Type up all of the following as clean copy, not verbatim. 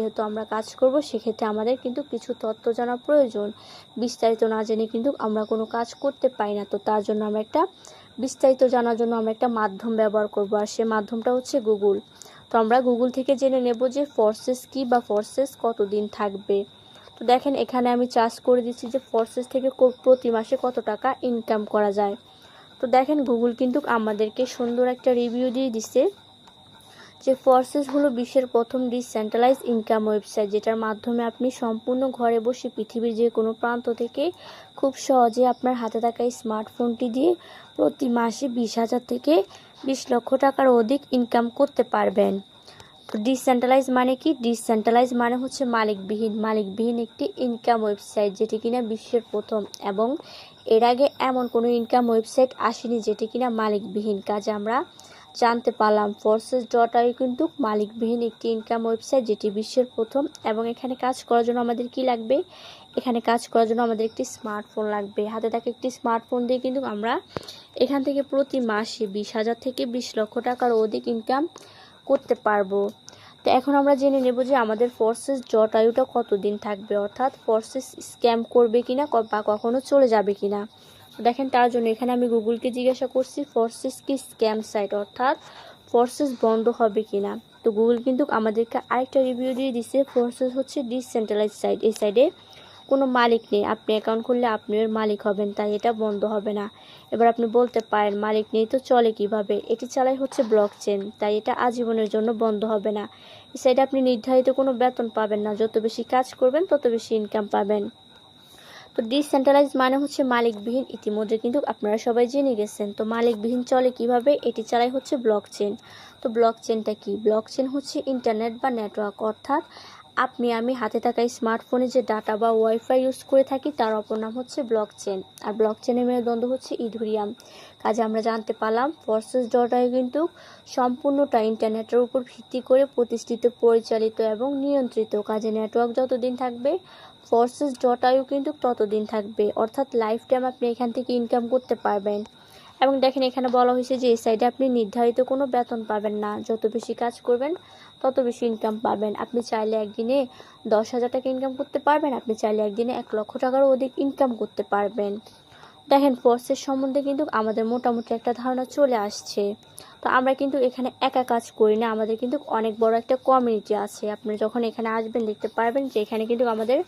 যেহেতু আমরা কাজ করব সেক্ষেত্রে আমাদের কিন্তু কিছু তথ্য জানা প্রয়োজন। বিস্তারিত না জেনে কিন্তু আমরা কোনো কাজ করতে পারি না। তো তার জন্য আমরা একটা বিস্তারিত জানার জন্য আমরা একটা মাধ্যম ব্যবহার করব, আর সে মাধ্যমটা হচ্ছে গুগল। তো আমরা গুগল থেকে জেনে নেব যে ফোর্সেস কি বা ফোর্সেস কতদিন থাকবে। তো দেখেন এখানে আমি চার্জ করে দিচ্ছি যে ফোর্সেস থেকে প্রতি মাসে কত টাকা ইনকাম করা যায়। তো দেখেন গুগল কিন্তু আমাদেরকে সুন্দর একটা রিভিউ দিয়ে দিচ্ছে যে ফোর্সেস হলো বিশ্বের প্রথম ডিসেন্ট্রালাইজ ইনকাম ওয়েবসাইট, যেটার মাধ্যমে আপনি সম্পূর্ণ ঘরে বসে পৃথিবীর যে কোনো প্রান্ত থেকে খুব সহজে আপনার হাতে থাকা স্মার্টফোনটি দিয়ে প্রতি মাসে 20,000 থেকে 20 লক্ষ টাকার অধিক ইনকাম করতে পারবেন। তো ডিসেন্ট্রালাইজ মানে কি? ডিসেন্ট্রালাইজ মানে হচ্ছে মালিকবিহীন একটি ইনকাম ওয়েবসাইট, যেটি কিনা বিশ্বের প্রথম, এবং এর আগে এমন কোনো ইনকাম ওয়েবসাইট আসেনি যেটি কিনা মালিকবিহীন। কাজে আমরা জানতে পারলাম Forces.io কিন্তু মালিকবিহীন একটি ইনকাম ওয়েবসাইট, যেটি বিশ্বের প্রথম। এবং এখানে কাজ করার জন্য আমাদের কি লাগবে? এখানে কাজ করার জন্য আমাদের একটি স্মার্টফোন লাগবে। হাতে থাকা একটি স্মার্টফোন দিয়ে কিন্তু আমরা এখান থেকে প্রতি মাসে 20,000 থেকে 20 লক্ষ টাকার অধিক ইনকাম করতে পারবো। তো এখন আমরা জেনে নেব যে আমাদের Forces.ioটা কতদিন থাকবে, অর্থাৎ ফোর্সেস স্ক্যাম করবে কিনা বা কখনো চলে যাবে কিনা। দেখেন তার জন্য এখানে আমি গুগলকে জিজ্ঞাসা করছি ফোর্সেস কি স্ক্যাম সাইট, অর্থাৎ ফোর্সেস বন্ধ হবে কিনা। তো গুগল কিন্তু আমাদেরকে আরেকটা রিভিউ দিয়ে দিচ্ছে ফোর্সেস হচ্ছে ডিসেন্ট্রালাইজ সাইট, এই সাইডে কোনো মালিক নেই। আপনি অ্যাকাউন্ট খুললে আপনি এর মালিক হবেন, তাই এটা বন্ধ হবে না। এবার আপনি বলতে পারেন মালিক নেই তো চলে কিভাবে? এটি চালাই হচ্ছে ব্লকচেন, তাই এটা আজীবনের জন্য বন্ধ হবে না। এই সাইডে আপনি নির্ধারিত কোনো বেতন পাবেন না, যত বেশি কাজ করবেন তত বেশি ইনকাম পাবেন। তো ডিসেন্ট্রালাইজ মানে হচ্ছে মালিকবিহীন, ইতিমধ্যে কিন্তু আপনারা সবাই জেনে গেছেন। তো মালিকবিহীন চলে কিভাবে? এটি চালাই হচ্ছে ব্লকচেন। তো ব্লকচেনটা কি? ব্লকচেন হচ্ছে ইন্টারনেট বা নেটওয়ার্ক, অর্থাৎ আপনি আমি হাতে থাকা স্মার্টফোনে যে ডাটা বা ওয়াইফাই ইউজ করে থাকি তার অপর নাম হচ্ছে ব্লকচেন, আর ব্লকচেনের মেরুদণ্ড হচ্ছে ইথেরিয়াম। কাজে আমরা জানতে পারলাম Forces.io কিন্তু সম্পূর্ণটা ইন্টারনেটের উপর ভিত্তি করে প্রতিষ্ঠিত, পরিচালিত এবং নিয়ন্ত্রিত। কাজে নেটওয়ার্ক যতদিন থাকবে Forces.io কিন্তু ততদিন থাকবে, অর্থাৎ লাইফ টাইম আপনি এখান থেকে ইনকাম করতে পারবেন। এবং দেখেন এখানে বলা হয়েছে যে এই সাইডে আপনি নির্ধারিত কোনো বেতন পাবেন না, যত বেশি কাজ করবেন তত বেশি ইনকাম পাবেন। আপনি চাইলে একদিনে 10,000 টাকা ইনকাম করতে পারবেন, আপনি চাইলে একদিনে 1 লক্ষ টাকারও অধিক ইনকাম করতে পারবেন। দেখেন ফোর্সেস সম্বন্ধে কিন্তু আমাদের মোটামুটি একটা ধারণা চলে আসছে। তো আমরা কিন্তু এখানে একা কাজ করি না, আমাদের কিন্তু অনেক বড় একটা কমিউনিটি আছে। আপনি যখন এখানে আসবেন দেখতে পারবেন যে এখানে কিন্তু আমাদের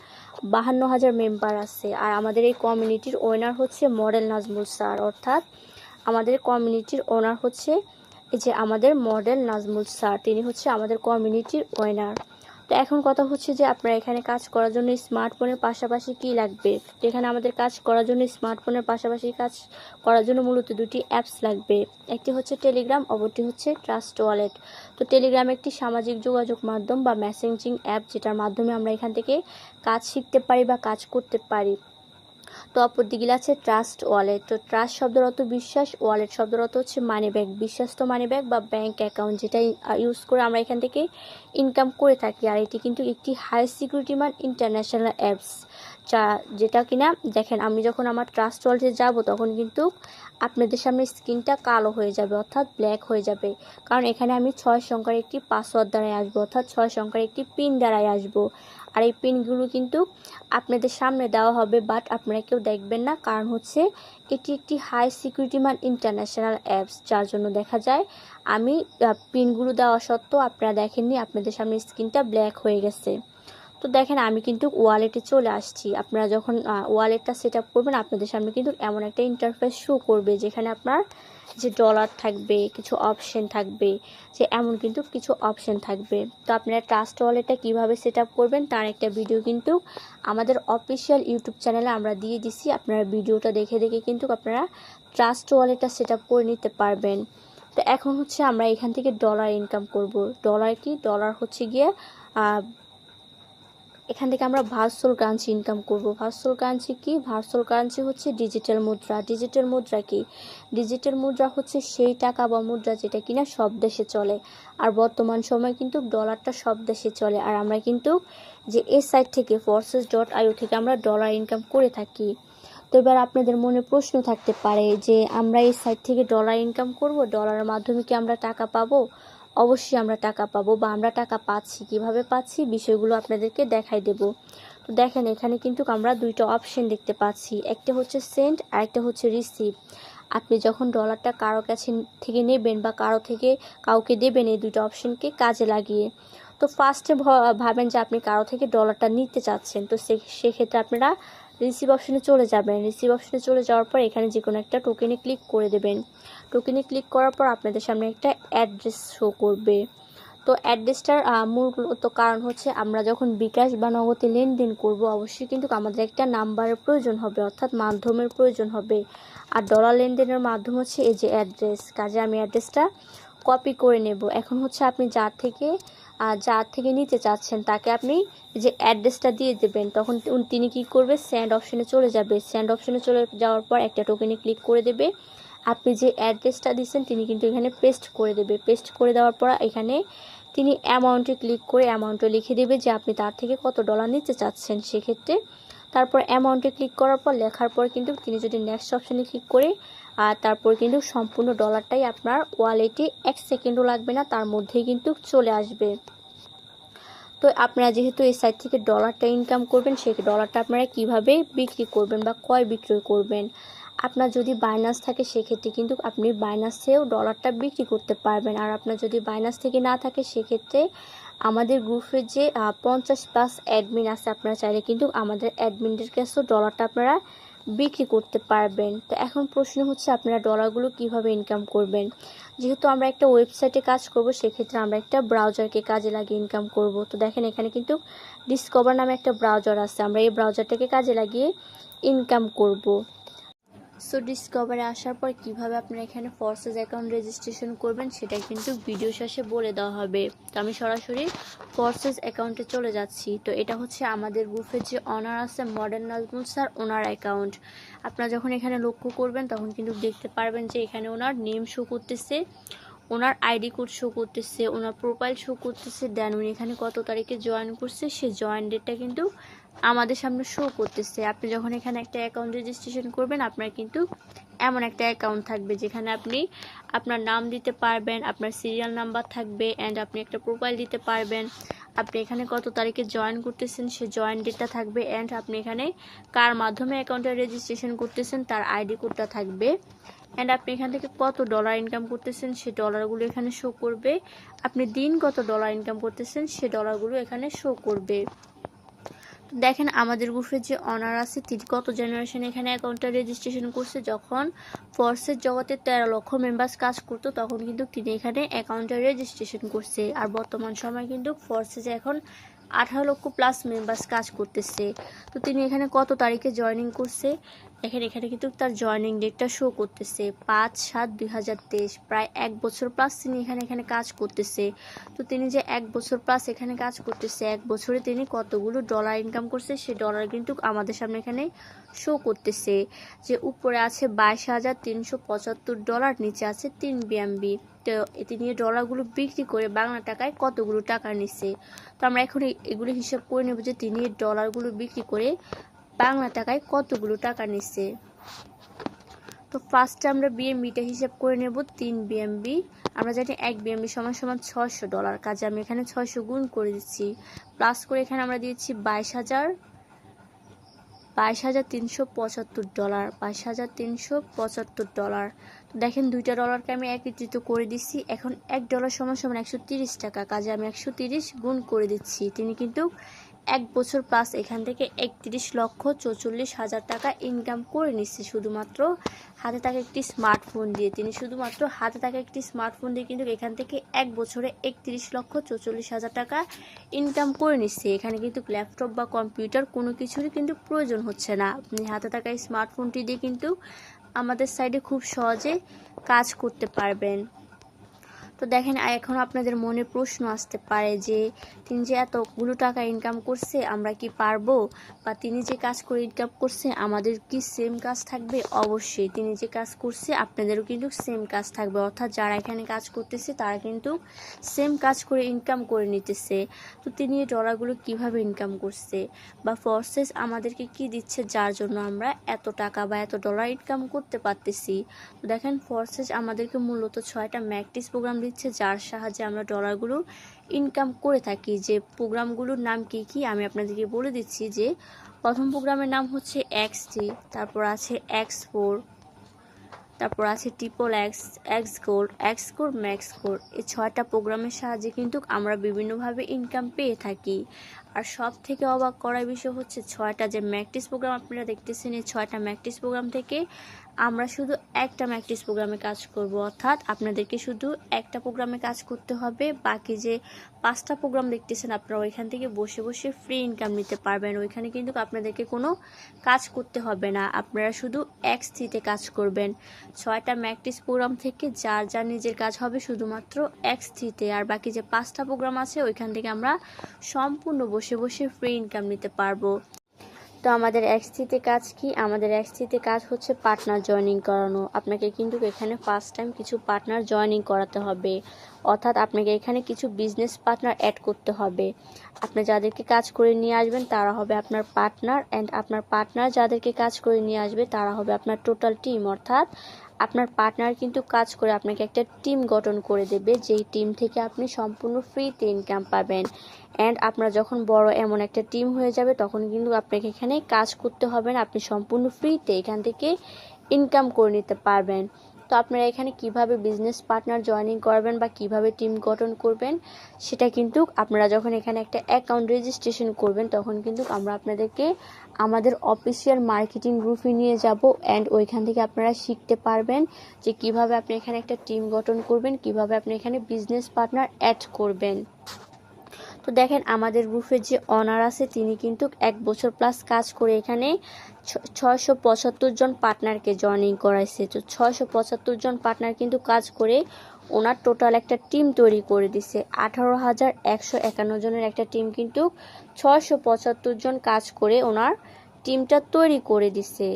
52,000 মেম্বার আছে, আর আমাদের এই কমিউনিটির ওনার হচ্ছে মডেল নাজমুল স্যার, অর্থাৎ আমাদের কমিউনিটির ওনার হচ্ছে এই যে আমাদের মডেল নাজমুল স্যার, তিনি হচ্ছে আমাদের কমিউনিটির ওনার। তো এখন কথা হচ্ছে যে আপনারা এখানে কাজ করার জন্য স্মার্টফোনের পাশাপাশি কি লাগবে? তো এখানে আমাদের কাজ করার জন্য স্মার্টফোনের পাশাপাশি কাজ করার জন্য মূলত দুটি অ্যাপস লাগবে। একটি হচ্ছে টেলিগ্রাম, অপরটি হচ্ছে ট্রাস্ট ওয়ালেট। তো টেলিগ্রাম একটি সামাজিক যোগাযোগ মাধ্যম বা মেসেঞ্জিং অ্যাপ, যেটার মাধ্যমে আমরা এখান থেকে কাজ শিখতে পারি বা কাজ করতে পারি। তো অপরদিকে আছে ট্রাস্ট ওয়ালেট। তো ট্রাস্ট শব্দের অর্থ বিশ্বাস, ওয়ালেট শব্দের অর্থ হচ্ছে মানি ব্যাগ, বিশ্বস্ত মানি ব্যাগ বা ব্যাংক অ্যাকাউন্ট, যেটা ইউজ করে আমরা এখান থেকে ইনকাম করে থাকি। আর এটি কিন্তু একটি হাই সিকিউরিটি মান ইন্টারন্যাশনাল অ্যাপস, যেটা কিনা দেখেন আমি যখন আমার ট্রাস্ট ওয়ালেটে যাব তখন কিন্তু আপনাদের সামনে স্ক্রিনটা কালো হয়ে যাবে, অর্থাৎ ব্ল্যাক হয়ে যাবে, কারণ এখানে আমি 6 সংখ্যার একটি পাসওয়ার্ড দ্বারাই আসবো, অর্থাৎ 6 সংখ্যার একটি পিন দ্বারাই আসবো। আর এই পিনগুলো কিন্তু আপনাদের সামনে দেওয়া হবে, বাট আপনারা কেউ দেখবেন না, কারণ হচ্ছে এটি একটি হাই সিকিউরিটি মান ইন্টারন্যাশনাল অ্যাপস, যার জন্য দেখা যায় আমি পিনগুলো দেওয়া সত্ত্বেও আপনারা দেখেননি, আপনাদের সামনে স্ক্রিনটা ব্ল্যাক হয়ে গেছে। তো দেখেন আমি কিন্তু ওয়ালেটে চলে আসছি। আপনারা যখন ওয়ালেটটা সেট আপ করবেন আপনাদের সামনে কিন্তু এমন একটা ইন্টারফেস শো করবে, যেখানে আপনার যে ডলার থাকবে, কিছু অপশন থাকবে, যে এমন কিন্তু কিছু অপশন থাকবে। তো আপনারা ট্রাস্ট ওয়ালেটটা কীভাবে সেট আপ করবেন তার একটা ভিডিও কিন্তু আমাদের অফিসিয়াল ইউটিউব চ্যানেলে আমরা দিয়ে দিছি। আপনারা ভিডিওটা দেখে দেখে কিন্তু আপনারা ট্রাস্ট ওয়ালেটটা সেট আপ করে নিতে পারবেন। তো এখন হচ্ছে আমরা এখান থেকে ডলার ইনকাম করব। ডলার কি? ডলার হচ্ছে গিয়ে এখান থেকে আমরা ভার্চুয়াল কারেন্সি ইনকাম করব। ভার্চুয়াল কারেন্সি কি? ভার্চুয়াল কারেন্সি হচ্ছে ডিজিটাল মুদ্রা। ডিজিটাল মুদ্রা কি? ডিজিটাল মুদ্রা হচ্ছে সেই টাকা বা মুদ্রা যেটা কিনা সব দেশে চলে, আর বর্তমান সময় কিন্তু ডলারটা সব দেশে চলে। আর আমরা কিন্তু যে এই সাইট থেকে Forces.io থেকে আমরা ডলার ইনকাম করে থাকি। তো এবার আপনাদের মনে প্রশ্ন থাকতে পারে যে আমরা এই সাইট থেকে ডলার ইনকাম করব, ডলারের মাধ্যমে কি আমরা টাকা পাবো? অবশ্যই আমরা টাকা পাবো বা আমরা টাকা পাচ্ছি, কিভাবে পাচ্ছি বিষয়গুলো আপনাদেরকে দেখাই দেব। তো দেখেন এখানে কিন্তু আমরা দুইটা অপশন দেখতে পাচ্ছি, একটা হচ্ছে সেন্ড আর একটা হচ্ছে রিসিভ। আপনি যখন ডলারটা কারো কাছে থেকে নেবেন বা কাউকে দেবেন, এই দুইটা অপশনকে কাজে লাগিয়ে, তো ফার্স্টে ভাবেন যে আপনি কারো থেকে ডলারটা নিতে চাচ্ছেন, তো সেক্ষেত্রে আপনারা রিসিভ অপশনে চলে যাবেন। রিসিভ অপশনে চলে যাওয়ার পর এখানে যে কোনো একটা টোকেনে ক্লিক করে দেবেন। টোকেনে ক্লিক করার পর আপনাদের সামনে একটা অ্যাড্রেস শো করবে। তো অ্যাড্রেসটার মূলত কারণ হচ্ছে আমরা যখন বিকাশ বা নগদে লেনদেন করব, অবশ্যই কিন্তু আমাদের একটা নাম্বারের প্রয়োজন হবে, অর্থাৎ মাধ্যমের প্রয়োজন হবে। আর ডলার লেনদেনের মাধ্যম হচ্ছে এই যে অ্যাড্রেস। কাজে আমি অ্যাড্রেসটা কপি করে নেব। এখন হচ্ছে আপনি যার থেকে নিতে চাচ্ছেন তাকে আপনি যে অ্যাড্রেসটা দিয়ে দেবেন, তখন তিনি কি করবে, সেন্ড অপশনে চলে যাবে। সেন্ড অপশনে চলে যাওয়ার পর একটা টোকেনে ক্লিক করে দেবে। আপনি যে অ্যাড্রেসটা দিচ্ছেন তিনি কিন্তু এখানে পেস্ট করে দেবে। পেস্ট করে দেওয়ার পর এখানে তিনি অ্যামাউন্টে ক্লিক করে অ্যামাউন্টে লিখে দেবে যে আপনি তার থেকে কত ডলার নিতে চাচ্ছেন সেক্ষেত্রে। তারপর অ্যামাউন্টে ক্লিক করার পর লেখার পর কিন্তু তিনি যদি নেক্সট অপশানে ক্লিক করে আর তারপর কিন্তু সম্পূর্ণ ডলারটাই আপনার ওয়ালেটে 1 সেকেন্ডও লাগবে না, তার মধ্যেই কিন্তু চলে আসবে। তো আপনারা যেহেতু এই সাইট থেকে ডলারটা ইনকাম করবেন, সেই ডলারটা আপনারা কিভাবে বিক্রি করবেন বা ক্রয় বিক্রয় করবেন। আপনার যদি বাইনান্স থাকে সেক্ষেত্রে কিন্তু আপনি বাইনান্সেও ডলারটা বিক্রি করতে পারবেন। আর আপনার যদি বাইনান্স থেকে না থাকে সেক্ষেত্রে আমাদের গ্রুপের যে 50+ অ্যাডমিন আছে, আপনারা চাইলে কিন্তু আমাদের অ্যাডমিনদের কাছেও ডলারটা আপনারা বিক্রি করতে পারবেন। তো এখন প্রশ্ন হচ্ছে আপনারা ডলারগুলো কিভাবে ইনকাম করবেন। যেহেতু আমরা একটা ওয়েবসাইটে কাজ করব, সেক্ষেত্রে আমরা একটা ব্রাউজারকে কাজে লাগিয়ে ইনকাম করব। তো দেখেন এখানে কিন্তু ডিসকভার নামে একটা ব্রাউজার আছে, আমরা এই ব্রাউজারটাকে কাজে লাগিয়ে ইনকাম করব। সো ডিসকভারে আসার পর কিভাবে আপনারা এখানে ফরসেস অ্যাকাউন্ট রেজিস্ট্রেশন করবেন সেটা কিন্তু ভিডিও শেষে বলে দেওয়া হবে। তো আমি সরাসরি ফরসেস অ্যাকাউন্টে চলে যাচ্ছি। তো এটা হচ্ছে আমাদের গ্রুপের যে অনার আছে মডার্ন নাজমুল স্যার, ওনার অ্যাকাউন্ট। আপনারা যখন এখানে লক্ষ্য করবেন তখন কিন্তু দেখতে পারবেন যে এখানে ওনার নেম শো করতেছে, ওনার আইডি কোড শো করতেছে, ওনার প্রোফাইল শো করতেছে, দেন উনি এখানে কত তারিখে জয়েন করছে সে জয়েন ডেটটা কিন্তু আমাদের সামনে শো করতেছে। আপনি যখন এখানে একটা অ্যাকাউন্ট রেজিস্ট্রেশন করবেন আপনার কিন্তু এমন একটা অ্যাকাউন্ট থাকবে যেখানে আপনি আপনার নাম দিতে পারবেন, আপনার সিরিয়াল নাম্বার থাকবে, অ্যান্ড আপনি একটা প্রোফাইল দিতে পারবেন, আপনি এখানে কত তারিখে জয়েন করতেছেন সে জয়েন ডেটটা থাকবে, অ্যান্ড আপনি এখানে কার মাধ্যমে অ্যাকাউন্টটা রেজিস্ট্রেশন করতেছেন তার আইডি কোডটা থাকবে, অ্যান্ড আপনি এখান থেকে কত ডলার ইনকাম করতেছেন সে ডলারগুলো এখানে শো করবে, আপনি দিন কত ডলার ইনকাম করতেছেন সে ডলারগুলো এখানে শো করবে। দেখেন আমাদের গ্রুপের যে অনার আছে তিনি কত জেনারেশন এখানে অ্যাকাউন্টটা রেজিস্ট্রেশন করছে। যখন ফরসেস জগতে 13 লক্ষ মেম্বার্স কাজ করতো তখন কিন্তু তিনি এখানে অ্যাকাউন্টটা রেজিস্ট্রেশন করছে। আর বর্তমান সময় কিন্তু ফরসেসে এখন 18 লক্ষ প্লাস মেম্বার্স কাজ করতেছে। তো তিনি এখানে কত তারিখে জয়েনিং করছে এখানে কিন্তু তার জয়েনিং ডেটটা শো করতেছে 5/7/2023, প্রায় 1 বছর প্লাস তিনি এখানে কাজ করতেছে। তো তিনি যে 1 বছর প্লাস এখানে কাজ করতেছে, 1 বছরে তিনি কতগুলো ডলার ইনকাম করছে সে ডলার কিন্তু আমাদের সামনে এখানে শো করতেছে। যে উপরে আছে 22,375 ডলার, নিচে আছে 3 BNB। তো তিনি এই ডলারগুলো বিক্রি করে বাংলা টাকায় কতগুলো টাকা নিচ্ছে। তো আমরা এখন এগুলো হিসাব করে নেব যে তিনি এই ডলারগুলো বিক্রি করে বাংলা টাকায় কতগুলো টাকা নিচ্ছে। তো ফার্স্টে আমরা বিএমবিটা হিসাব করে নেব 3 বিএমবি। আমরা জানি 1 বিএমবি সমান 600 ডলার। কাজে আমি এখানে 600 গুণ করে দিচ্ছি, প্লাস করে এখানে আমরা দিয়েছি 22,375 ডলার, 22,375 ডলার। তো দেখেন দুইটা ডলারকে আমি একত্রিত করে দিচ্ছি। এখন 1 ডলার সমান 130 টাকা। কাজে আমি 130 গুণ করে দিচ্ছি। তিনি কিন্তু 1 বছর প্লাস এখান থেকে 31,44,000 টাকা ইনকাম করে নিচ্ছে শুধুমাত্র হাতে থাকা একটি স্মার্টফোন দিয়ে। তিনি শুধুমাত্র হাতে থাকা একটি স্মার্টফোন দিয়ে কিন্তু এখান থেকে 1 বছরে 31,44,000 টাকা ইনকাম করে নিচ্ছে। এখানে কিন্তু ল্যাপটপ বা কম্পিউটার কোনো কিছুরই কিন্তু প্রয়োজন হচ্ছে না। আপনি হাতে থাকা এই স্মার্টফোনটি দিয়ে কিন্তু আমাদের সাইডে খুব সহজে কাজ করতে পারবেন। তো দেখেন এখন আপনাদের মনে প্রশ্ন আসতে পারে যে তিনি যে এতগুলো টাকা ইনকাম করছে আমরা কি পারবো, বা তিনি যে কাজ করে ইনকাম করছে আমাদের কি সেম কাজ থাকবে। অবশ্যই তিনি যে কাজ করছে আপনাদেরও কিন্তু সেম কাজ থাকবে, অর্থাৎ যারা এখানে কাজ করতেছে তারা কিন্তু সেম কাজ করে ইনকাম করে নিতেছে। তো তিনি এই ডলারগুলো কিভাবে ইনকাম করছে বা ফরসেস আমাদেরকে কি দিচ্ছে যার জন্য আমরা এত টাকা বা এত ডলার ইনকাম করতে পারতেছি। তো দেখেন ফরসেস আমাদেরকে মূলত 6টা ম্যাকটিস প্রোগ্রাম নিচ্ছে, যার সাহায্যে আমরা ডলারগুলো ইনকাম করে থাকি। যে প্রোগ্রামগুলোর নাম কী কী আমি আপনাদেরকে বলে দিচ্ছি। যে প্রথম প্রোগ্রামের নাম হচ্ছে XT, তারপর আছে X4, তারপর আছে XXX, Xgold, Xcore, Maxcore। এই 6টা প্রোগ্রামের সাহায্যে কিন্তু আমরা বিভিন্নভাবে ইনকাম পেয়ে থাকি। আর সব থেকে অবাক করার বিষয় হচ্ছে 6টা যে ম্যাকটিস প্রোগ্রাম আপনারা দেখতেছেন, এই 6টা ম্যাকটিস প্রোগ্রাম থেকে আমরা শুধু একটা ম্যাকটিস প্রোগ্রামে কাজ করব, অর্থাৎ আপনাদেরকে শুধু একটা প্রোগ্রামে কাজ করতে হবে। বাকি যে 5টা প্রোগ্রাম দেখতেছেন আপনারা ওইখান থেকে বসে বসে ফ্রি ইনকাম নিতে পারবেন। ওইখানে কিন্তু আপনাদেরকে কোনো কাজ করতে হবে না, আপনারা শুধু XT-তে কাজ করবেন। 6টা ম্যাকটিস প্রোগ্রাম থেকে যার যার নিজের কাজ হবে শুধুমাত্র XT-তে, আর বাকি যে 5টা প্রোগ্রাম আছে ওইখান থেকে আমরা সম্পূর্ণ বসে বসে ফ্রি ইনকাম নিতে পারবো। তো আমাদের XT-তে কাজ কি? আমাদের XT-তে কাজ হচ্ছে পার্টনার জয়েনিং করানো। আপনাকে কিন্তু এখানে ফার্স্ট টাইম কিছু পার্টনার জয়েনিং করাতে হবে, অর্থাৎ আপনাকে এখানে কিছু বিজনেস পার্টনার অ্যাড করতে হবে। আপনি যাদেরকে কাজ করে নিয়ে আসবেন তারা হবে আপনার পার্টনার, অ্যান্ড আপনার পার্টনার যাদেরকে কাজ করে নিয়ে আসবে তারা হবে আপনার টোটাল টিম। অর্থাৎ আপনার পার্টনার কিন্তু কাজ করে আপনাকে একটা টিম গঠন করে দেবে, যেই টিম থেকে আপনি সম্পূর্ণ ফ্রিতে ইনকাম পাবেন। অ্যান্ড আপনার যখন বড় এমন একটা টিম হয়ে যাবে তখন কিন্তু আপনাকে এখানে কাজ করতে হবে না, আপনি সম্পূর্ণ ফ্রিতে এখান থেকে ইনকাম করে নিতে পারবেন। তো আপনারা এখানে কিভাবে বিজনেস পার্টনার জয়েনিং করবেন বা কিভাবে টিম গঠন করবেন সেটা কিন্তু আপনারা যখন এখানে একটা অ্যাকাউন্ট রেজিস্ট্রেশন করবেন তখন কিন্তু আমরা আপনাদেরকে আমাদের অফিসিয়াল মার্কেটিং গ্রুপে নিয়ে যাব, অ্যান্ড ওইখান থেকে আপনারা শিখতে পারবেন যে কিভাবে আপনি এখানে একটা টিম গঠন করবেন, কিভাবে আপনি এখানে বিজনেস পার্টনার অ্যাড করবেন। তো দেখেন আমাদের গ্রুপের যে অনার আছে তিনি কিন্তু 1 বছর প্লাস কাজ করে এখানে 675 জন পার্টনারকে জয়েনিং করাইছে। তো 675 জন পার্টনার কিন্তু কাজ করে ওনার টোটাল একটা টিম তৈরি করে দিছে। 18,151 জনের একটা টিম কিন্তু 675 জন কাজ করে ওনার টিমটা তৈরি করে দিছে।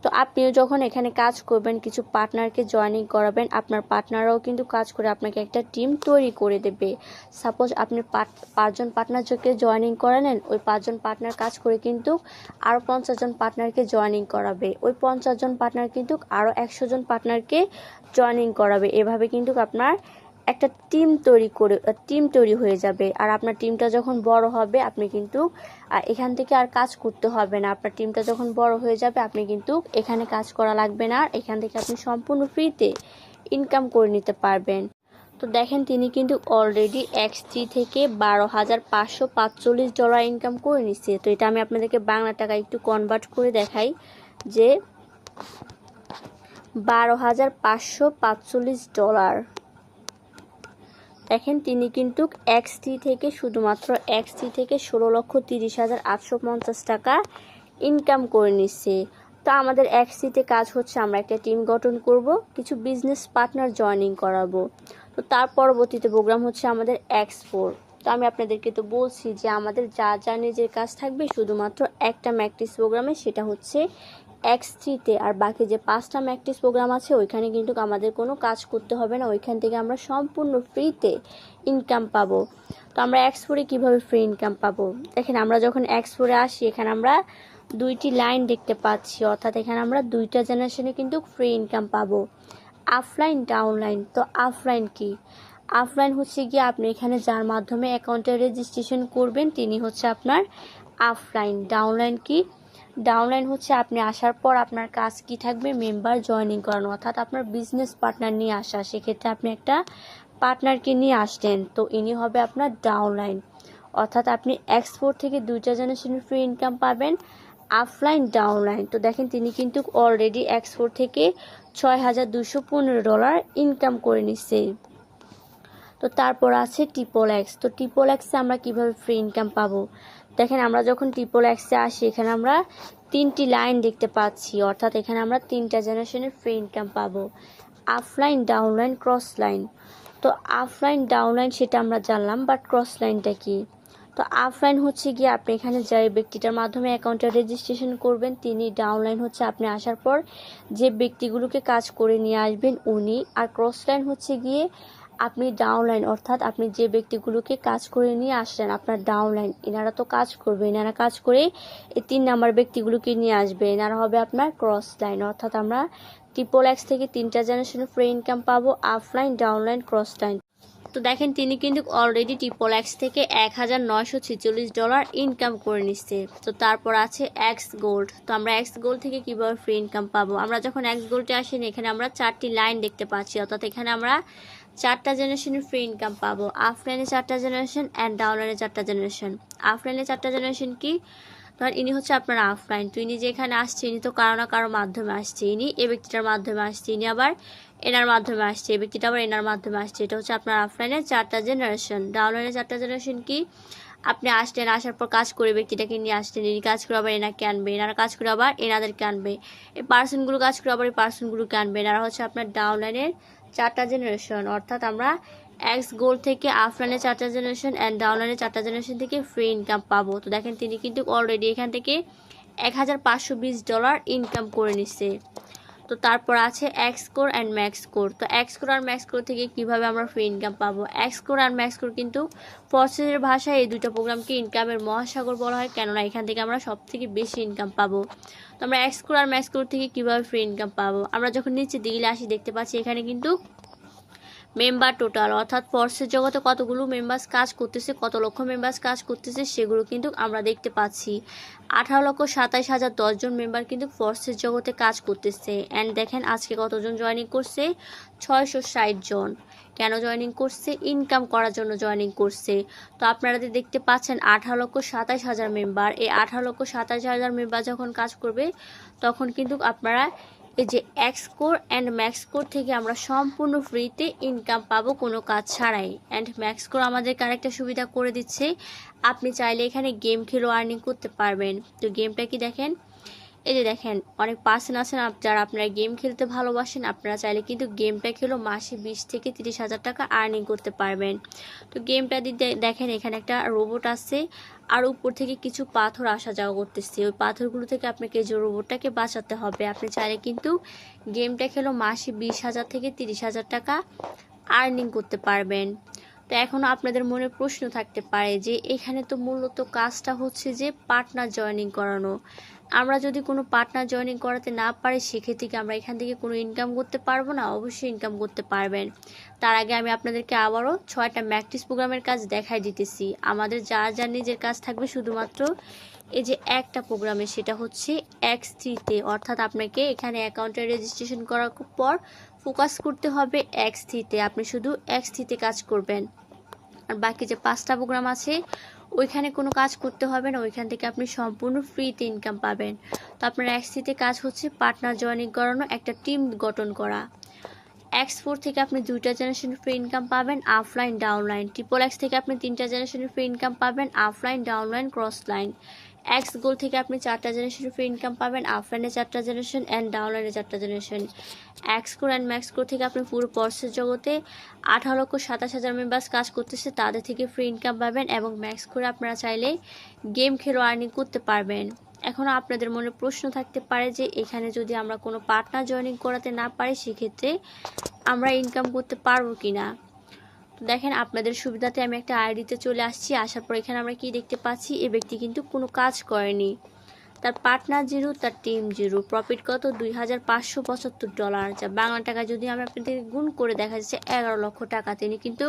তো আপনিও যখন এখানে কাজ করবেন কিছু পার্টনারকে জয়েনিং করাবেন, আপনার পার্টনাররাও কিন্তু কাজ করে আপনাকে একটা টিম তৈরি করে দেবে। সাপোজ আপনি 5 জন পার্টনারকে জয়েনিং করালেন, ওই 5 জন পার্টনার কাজ করে কিন্তু আরও 50 জন পার্টনারকে জয়েনিং করাবে, ওই 50 জন পার্টনার কিন্তু আরও 100 জন পার্টনারকে জয়েনিং করাবে। এভাবে কিন্তু আপনার একটা টিম তৈরি হয়ে যাবে। আর আপনার টিমটা যখন বড় হবে আপনি কিন্তু এখান থেকে আর কাজ করতে হবে না। আপনার টিমটা যখন বড় হয়ে যাবে আপনি কিন্তু এখানে কাজ করা লাগবে না, আর এখান থেকে আপনি সম্পূর্ণ ফ্রিতে ইনকাম করে নিতে পারবেন। তো দেখেন তিনি কিন্তু অলরেডি XT থেকে 12,545 ডলার ইনকাম করে নিচ্ছে। তো এটা আমি আপনাদেরকে বাংলা টাকা একটু কনভার্ট করে দেখাই যে 12,545 ডলার। দেখেন তিনি কিন্তু XT থেকে শুধুমাত্র XT থেকে 16,30,850 টাকা ইনকাম করে নিচ্ছে। তো আমাদের XT-তে কাজ হচ্ছে আমরা একটা টিম গঠন করব, কিছু বিজনেস পার্টনার জয়েনিং করাবো। তো তার পরবর্তীতে প্রোগ্রাম হচ্ছে আমাদের X4। তো আমি আপনাদেরকে তো বলছি যে আমাদের যা নিজের কাজ থাকবে শুধুমাত্র একটা ম্যাকটিস প্রোগ্রামে, সেটা হচ্ছে XT-তে। আর বাকি যে 5টা ম্যাকটিস প্রোগ্রাম আছে ওইখানে কিন্তু আমাদের কোনো কাজ করতে হবে না, ওইখান থেকে আমরা সম্পূর্ণ ফ্রিতে ইনকাম পাবো। তো আমরা X4-এ কীভাবে ফ্রি ইনকাম পাবো? দেখেন আমরা যখন X4-এ আসি এখানে আমরা 2টি লাইন দেখতে পাচ্ছি, অর্থাৎ এখানে আমরা 2টা জেনারেশনে কিন্তু ফ্রি ইনকাম পাবো, অফলাইন ডাউনলাইন। তো অফলাইন কি? অফলাইন হচ্ছে গিয়ে আপনি এখানে যার মাধ্যমে অ্যাকাউন্টে রেজিস্ট্রেশন করবেন তিনি হচ্ছে আপনার অফলাইন। ডাউনলাইন কি? ডাউনলাইন হচ্ছে আপনি আসার পর আপনার কাজ কি থাকবে? মেম্বার জয়েনিং করানো, অর্থাৎ আপনার বিজনেস পার্টনার নিয়ে আসা। সেক্ষেত্রে আপনি একটা পার্টনারকে নিয়ে আসলেন, তো ইনি হবে আপনার ডাউনলাইন। অর্থাৎ আপনি X4 থেকে 2টা জেনারেশনের ফ্রি ইনকাম পাবেন, অফলাইন ডাউনলাইন। তো দেখেন তিনি কিন্তু অলরেডি X4 থেকে 6,215 ডলার ইনকাম করে নিচ্ছে। তো তারপর আছে XXX। তো XXX-এ আমরা কিভাবে ফ্রি ইনকাম পাবো? দেখেন আমরা যখন XXX-এ আসি এখানে আমরা 3টি লাইন দেখতে পাচ্ছি, অর্থাৎ এখানে আমরা 3টা জেনারেশনের ফ্রি ইনকাম পাবো, অফলাইন ডাউনলাইন ক্রস লাইন। তো অফলাইন ডাউনলাইন সেটা আমরা জানলাম, বাট ক্রস লাইনটা কি? তো অফলাইন হচ্ছে গিয়ে আপনি এখানে যে ব্যক্তিটার মাধ্যমে অ্যাকাউন্টে রেজিস্ট্রেশন করবেন তিনি, ডাউনলাইন হচ্ছে আপনি আসার পর যে ব্যক্তিগুলোকে কাজ করে নিয়ে আসবেন উনি, আর ক্রস লাইন হচ্ছে গিয়ে আপনি ডাউনলাইন, অর্থাৎ আপনি যে ব্যক্তিগুলোকে কাজ করে নিয়ে আসলেন আপনার ডাউনলাইন, এনারা তো কাজ করবে, এনারা কাজ করে এই 3 নাম্বার ব্যক্তিগুলোকে নিয়ে আসবে, এনারা হবে আপনার ক্রস লাইন। অর্থাৎ আমরা XXX থেকে 3টা জেনারেশনের ফ্রি ইনকাম পাবো, অফলাইন ডাউনলাইন ক্রস লাইন। তো দেখেন তিনি কিন্তু অলরেডি ট্রিপল এক্স থেকে $1946 ইনকাম করে নিচ্ছে। তো তারপর আছে এক্স গোল্ড। তো আমরা এক্স গোল্ড থেকে কীভাবে ফ্রি ইনকাম পাবো? আমরা যখন এক্স গোল্ডে আসেন এখানে আমরা 4টি লাইন দেখতে পাচ্ছি, অর্থাৎ এখানে আমরা 4টা জেনারেশনের ফ্রি ইনকাম পাবো। আফলাইনে 4টা জেনারেশন অ্যান্ড ডাউনলাইনে 4টা জেনারেশন। আফলাইনে 4টা জেনারেশন কি? ধর ইনি হচ্ছে আপনার আফলাইন, তো ইনি যে এখানে আসছে ইনি তো কারো না কারো মাধ্যমে আসছে, ইনি এ ব্যক্তিটার মাধ্যমে আসছে, ইনি আবার এনার মাধ্যমে আসছে, এই ব্যক্তিটা আবার এনার মাধ্যমে আসছে। এটা হচ্ছে আপনার আফলাইনের 4টা জেনারেশন। ডাউনলাইনের 4টা জেনারেশন কি? আপনি আসলেন, আসার পর কাজ করে ব্যক্তিটাকে নিয়ে আসলেন, ইনি কাজ করে আবার এনাকে আনবে, এনারা কাজ করে আবার এনাদেরকে আনবে, এই পার্সনগুলো কাজ করে আবার এই পার্সনগুলোকে আনবে। এনারা হচ্ছে আপনার ডাউনলাইনের 4টা জেনারেশন। অর্থাৎ আমরা এক্স গোল্ড থেকে আফলাইনের 4টা জেনারেশন অ্যান্ড ডাউনলাইনের 4টা জেনারেশন থেকে ফ্রি ইনকাম পাবো। তো দেখেন তিনি কিন্তু অলরেডি এখান থেকে $1520 ইনকাম করে নিচ্ছে। তো তারপর আছে x core and max core. তো এক্স কোর আর ম্যাক্স কোর থেকে কিভাবে আমরা ফ্রি ইনকাম পাবো? এক্স কোর আর ম্যাক্স কোর কিন্তু ফরসেসের ভাষায় এই দুটো প্রোগ্রামকে ইনকামের মহাসাগর বলা হয়, কেননা এখান থেকে আমরা সব থেকে বেশি ইনকাম পাবো। তো আমরা এক্স কোর আর ম্যাক্স কোর থেকে কীভাবে ফ্রি ইনকাম পাবো? আমরা যখন নিচে দিকে আসি দেখতে পাচ্ছি এখানে কিন্তু মেম্বার টোটাল, অর্থাৎ ফোর্সের জগতে কতগুলো মেম্বার্স কাজ করতেছে, কত লক্ষ মেম্বার্স কাজ করতেছে সেগুলো কিন্তু আমরা দেখতে পাচ্ছি। 18,27,010 জন মেম্বার কিন্তু ফোর্সের জগতে কাজ করতেছে। অ্যান্ড দেখেন আজকে কতজন জয়েনিং করছে? 660 জন। কেন জয়েনিং করছে? ইনকাম করার জন্য জয়েনিং করছে। তো আপনারা দেখতে পাচ্ছেন 18,27,000 মেম্বার, এই 18,27,000 মেম্বার যখন কাজ করবে তখন কিন্তু আপনারা এই যে x core and max core থেকে আমরা সম্পূর্ণ ফ্রিতে ইনকাম পাবো কোনো কাজ ছাড়াই। অ্যান্ড ম্যাক্স কোর আমাদেরকে আরেকটা সুবিধা করে দিচ্ছে, আপনি চাইলে এখানে গেম খেলেও আর্নিং করতে পারবেন। তো গেমটা কি দেখেন, এই যে দেখেন অনেক পার্সন আছেন যারা আপনারা গেম খেলতে ভালোবাসেন, আপনারা চাইলে কিন্তু গেমটা খেলেও মাসে 20 থেকে 30,000 টাকা আর্নিং করতে পারবেন। তো গেমটা দিতে দেখেন এখানে একটা রোবট আছে আর উপর থেকে কিছু পাথর আসা যাওয়া করতেছে, ওই পাথরগুলো থেকে আপনাকে যে রোবটটাকে বাঁচাতে হবে। আপনি চাইলে কিন্তু গেমটা খেলেও মাসে 20,000 থেকে 30,000 টাকা আর্নিং করতে পারবেন। তো এখনও আপনাদের মনে প্রশ্ন থাকতে পারে যে এখানে তো মূলত কাজটা হচ্ছে যে পার্টনার জয়েনিং করানো, আমরা যদি কোনো পার্টনার জয়েনিং করাতে না পারি সেক্ষেত্রে কি আমরা এখান থেকে কোনো ইনকাম করতে পারবো না? অবশ্যই ইনকাম করতে পারবেন। তার আগে আমি আপনাদেরকে আবারও 6টা ম্যাকটিস প্রোগ্রামের কাজ দেখাই দিতেছি। আমাদের যার নিজের কাজ থাকবে শুধুমাত্র এই যে একটা প্রোগ্রামে, সেটা হচ্ছে X3-তে, অর্থাৎ আপনাকে এখানে অ্যাকাউন্টে রেজিস্ট্রেশন করার পর ফোকাস করতে হবে X3-তে। আপনি শুধু X3-তে কাজ করবেন, আর বাকি যে 5টা প্রোগ্রাম আছে ওইখানে কোনো কাজ করতে হবে না, ওইখান থেকে আপনি সম্পূর্ণ ফ্রিতে ইনকাম পাবেন। তো আপনার X3-তে কাজ হচ্ছে পার্টনার জয়েনিং করানো, একটা টিম গঠন করা। X4 থেকে আপনি 2টা জেনারেশনের ফ্রি ইনকাম পাবেন, আফলাইন ডাউনলাইন। ট্রিপল এক্স থেকে আপনি 3টা জেনারেশনের ফ্রি ইনকাম পাবেন, আফলাইন ডাউনলাইন ক্রস লাইন। এক্স গোল থেকে আপনি 4টা জেনারেশনের ফ্রি ইনকাম পাবেন, আফলাইনে 4টা জেনারেশন অ্যান্ড ডাউনলাইনে 4টা generation. X core and max core থেকে আপনি পুরো পর্সের জগতে 18,27,000 মেম্বার্স কাজ করতেছে, তাদের থেকে ফ্রি ইনকাম পাবেন। এবং ম্যাক্স করে আপনারা চাইলে গেম খেলেও আর্নিং করতে পারবেন। এখনও আপনাদের মনে প্রশ্ন থাকতে পারে যে এখানে যদি আমরা কোনো পার্টনার জয়েনিং করাতে না পারি সেক্ষেত্রে আমরা ইনকাম করতে পারবো কি না। তো দেখেন আপনাদের সুবিধাতে আমি একটা আইডিতে চলে আসছি, আসার পর এখানে আমরা কি দেখতে পাচ্ছি, এই ব্যক্তি কিন্তু কোনো কাজ করেনি, তার পার্টনার জিরো, তার টিম জিরো, প্রফিট কত? $2,575, যা বাংলা টাকা যদি আমি আপনাদেরকে গুণ করে দেখা যাচ্ছে 11 লক্ষ টাকা। তিনি কিন্তু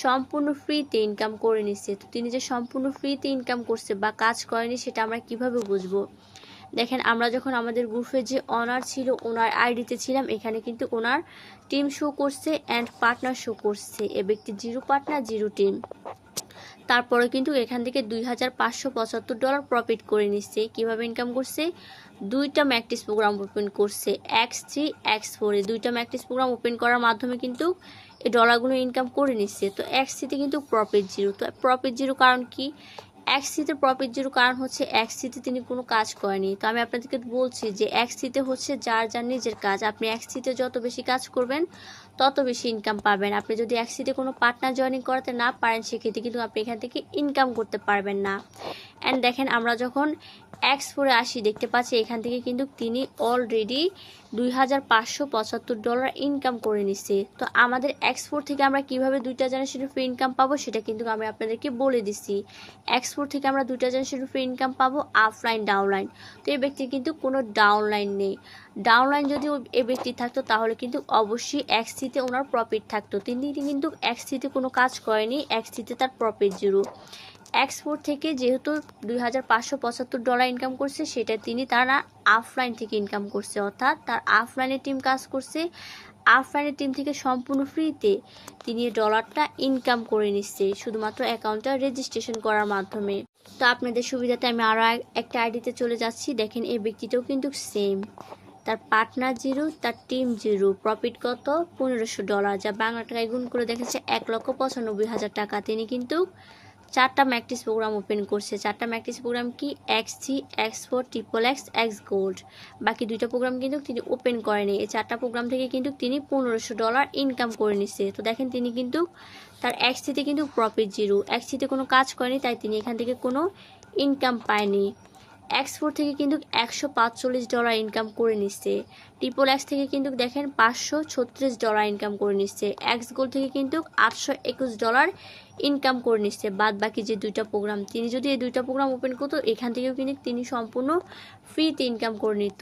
সম্পূর্ণ ফ্রিতে ইনকাম করে নিচ্ছে। তো তিনি যে সম্পূর্ণ ফ্রিতে ইনকাম করছে বা কাজ করেনি সেটা আমরা কিভাবে বুঝবো? দেখেন আমরা যখন আমাদের গ্রুপে যে ওনার ছিল ওনার আইডিতে ছিলাম, এখানে কিন্তু ওনার টিম শো করছে অ্যান্ড পার্টনার শো করছে, এ ব্যক্তি জিরো পার্টনার জিরো টিম। তারপরে কিন্তু এখান থেকে $2,575 প্রফিট করে নিচ্ছে। কিভাবে ইনকাম করছে? 2টা ম্যাকটিস প্রোগ্রাম ওপেন করছে, X3 X4 এ 2টা ম্যাকটিস প্রোগ্রাম ওপেন করার মাধ্যমে কিন্তু এই ডলারগুলো ইনকাম করে নিচ্ছে। তো X3-তে কিন্তু প্রফিট জিরো। তো প্রফিট জিরো কারণ কি? X3-তে প্রফিট জিরো কারণ হচ্ছে X3-তে তিনি কোনো কাজ করেনি। তো আমি আপনাদেরকে বলছি যে X3-তে হচ্ছে যার নিজের কাজ, আপনি X3-তে যত বেশি কাজ করবেন তত বেশি ইনকাম পাবেন। আপনি যদি X3-তে কোনো পার্টনার জয়েনিং করাতে না পারেন সেক্ষেত্রে কিন্তু আপনি এখান থেকে ইনকাম করতে পারবেন না। অ্যান্ড দেখেন আমরা যখন এক্সপোরে আসি দেখতে পাচ্ছি এখান থেকে কিন্তু তিনি অলরেডি $2,575 ইনকাম করে নিচ্ছে। তো আমাদের এক্সপোর্ট থেকে আমরা কিভাবে 2টা জেনারেশনের ফ্রি ইনকাম পাবো সেটা কিন্তু আমি আপনাদেরকে বলে দিচ্ছি। এক্সপোর্ট থেকে আমরা 2টা জেনারেশনের ফ্রি ইনকাম পাবো, আপলাইন ডাউনলাইন। তো এই ব্যক্তির কিন্তু কোনো ডাউনলাইন নেই। ডাউনলাইন যদি এই ব্যক্তি থাকতো তাহলে কিন্তু অবশ্যই এক্সিতে ওনার প্রফিট থাকতো। তিনি কিন্তু এক্সিতে কোনো কাজ করেনি, এক্সিতে তার প্রফিট জিরো। এক্সপোর্ট থেকে যেহেতু $2,575 ইনকাম করছে সেটা তিনি তার অফলাইন থেকে ইনকাম করছে, অর্থাৎ তার অফলাইনের টিম কাজ করছে, অফলাইনের টিম থেকে সম্পূর্ণ ফ্রিতে তিনি এই ডলারটা ইনকাম করে নিচ্ছে শুধুমাত্র অ্যাকাউন্টটা রেজিস্ট্রেশন করার মাধ্যমে। তো আপনাদের সুবিধাতে আমি আরও একটা আইডিতে চলে যাচ্ছি। দেখেন এই ব্যক্তিটাও কিন্তু সেম, তার পার্টনার জিরো, তার টিম জিরো, প্রফিট কত $1,500, যা বাংলা টাকায় গুণ করে দেখেছে 1,95,000 টাকা। তিনি কিন্তু 4টা ম্যাকটিস প্রোগ্রাম ওপেন করছে। 4টা ম্যাকটিস প্রোগ্রাম কি XC, X4, XXX, X gold. বাকি 2টা প্রোগ্রাম কিন্তু তিনি ওপেন করেনি। এই 4টা প্রোগ্রাম থেকে কিন্তু তিনি $1,500 ইনকাম করে নিচ্ছে। তো দেখেন তিনি কিন্তু তার XCতে কিন্তু প্রফিট জিরো, XCতে কোনো কাজ করেনি, তাই তিনি এখান থেকে কোনো ইনকাম পায়নি। X4 থেকে কিন্তু $145 ইনকাম করে নিচ্ছে। XXX থেকে কিন্তু দেখেন $536 ইনকাম করে নিচ্ছে। X গোল্ড থেকে কিন্তু $821 ইনকাম করে নিচ্ছে। বাদ বাকি যে 2টা প্রোগ্রাম, তিনি যদি এই 2টা প্রোগ্রাম ওপেন করতো এখান থেকেও কিন্তু তিনি সম্পূর্ণ ফ্রিতে ইনকাম করে নিত।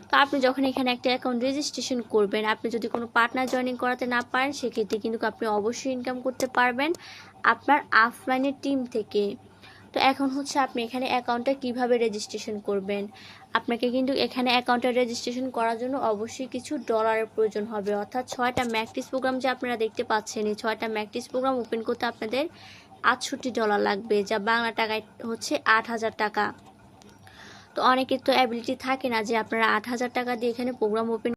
তো আপনি যখন এখানে একটা অ্যাকাউন্ট রেজিস্ট্রেশন করবেন, আপনি যদি কোনো পার্টনার জয়েনিং করাতে না পারেন সেক্ষেত্রে কিন্তু আপনি অবশ্যই ইনকাম করতে পারবেন আপনার অফলাইনের টিম থেকে। তো এখন হচ্ছে আপনি এখানে অ্যাকাউন্টটা কিভাবে রেজিস্ট্রেশন করবেন। আপনাকে কিন্তু এখানে অ্যাকাউন্টটা রেজিস্ট্রেশন করার জন্য অবশ্যই কিছু ডলারের প্রয়োজন হবে, অর্থাৎ 6টা ম্যাকটিস প্রোগ্রাম যে আপনারা দেখতে পাচ্ছেন এই 6টা ম্যাকটিস প্রোগ্রাম ওপেন করতে আপনাদের $68 লাগবে, যা বাংলা টাকায় হচ্ছে 8,000 টাকা। তো অনেকের তো অ্যাবিলিটি থাকে না যে আপনারা 8,000 টাকা দিয়ে এখানে প্রোগ্রাম ওপেন